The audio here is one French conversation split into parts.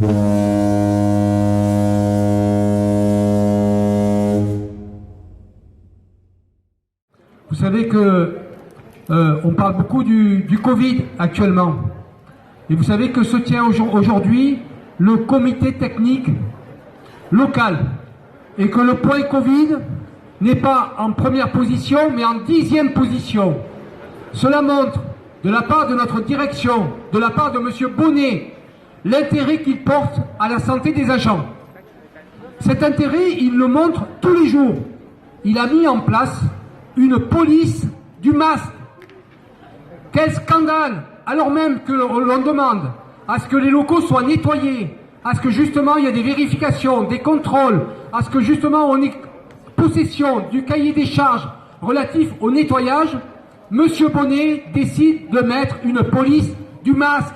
Vous savez que on parle beaucoup du Covid actuellement. Et vous savez que se tient aujourd'hui le comité technique local. Et que le point Covid n'est pas en première position, mais en 10e position. Cela montre, de la part de notre direction, de la part de M. Bonnet, l'intérêt qu'il porte à la santé des agents. Cet intérêt, il le montre tous les jours. Il a mis en place une police du masque. Quel scandale! Alors même que l'on demande à ce que les locaux soient nettoyés, à ce que justement il y ait des vérifications, des contrôles, à ce que justement on ait possession du cahier des charges relatif au nettoyage, M. Bonnet décide de mettre une police du masque.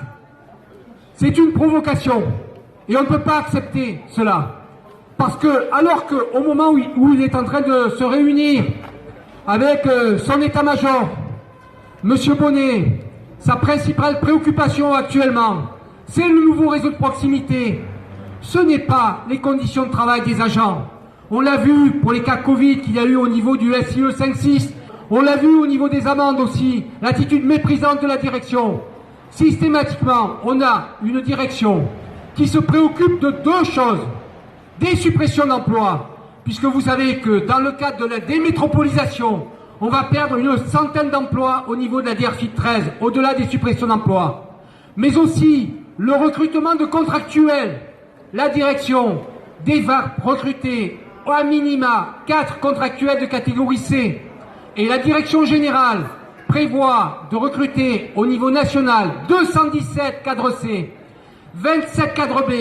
C'est une provocation. Et on ne peut pas accepter cela. Parce que, alors qu'au moment où il est en train de se réunir avec son état-major, M. Bonnet, sa principale préoccupation actuellement, c'est le nouveau réseau de proximité. Ce n'est pas les conditions de travail des agents. On l'a vu pour les cas Covid qu'il y a eu au niveau du SIE 5-6. On l'a vu au niveau des amendes aussi, l'attitude méprisante de la direction. Systématiquement, on a une direction qui se préoccupe de deux choses. Des suppressions d'emplois, puisque vous savez que dans le cadre de la démétropolisation, on va perdre une centaine d'emplois au niveau de la DRFI 13, au-delà des suppressions d'emplois. Mais aussi le recrutement de contractuels. La direction va recruter à minima 4 contractuels de catégorie C. Et la direction générale prévoit de recruter au niveau national 217 cadres C, 27 cadres B,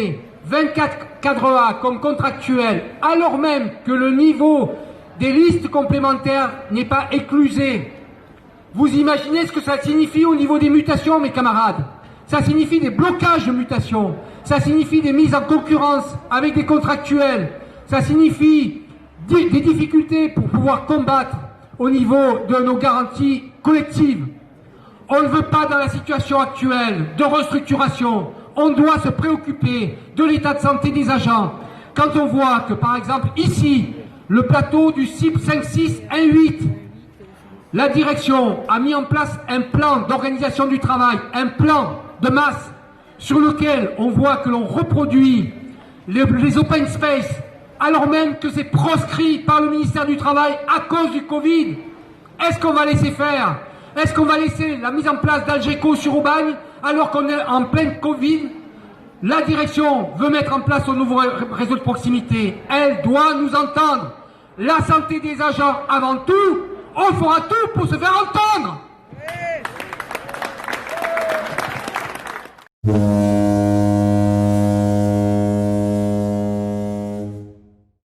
24 cadres A comme contractuels, alors même que le niveau des listes complémentaires n'est pas éclusé. Vous imaginez ce que ça signifie au niveau des mutations, mes camarades? Ça signifie des blocages de mutations, ça signifie des mises en concurrence avec des contractuels, ça signifie des difficultés pour pouvoir combattre au niveau de nos garanties collectives. On ne veut pas, dans la situation actuelle de restructuration, on doit se préoccuper de l'état de santé des agents. Quand on voit que, par exemple, ici, le plateau du CIP 5-6-1-8, la direction a mis en place un plan d'organisation du travail, un plan de masse, sur lequel on voit que l'on reproduit les open space, alors même que c'est proscrit par le ministère du Travail à cause du Covid. Est-ce qu'on va laisser faire? Est-ce qu'on va laisser la mise en place d'Algeco sur Aubagne alors qu'on est en pleine Covid? La direction veut mettre en place un nouveau réseau de proximité. Elle doit nous entendre. La santé des agents avant tout, on fera tout pour se faire entendre.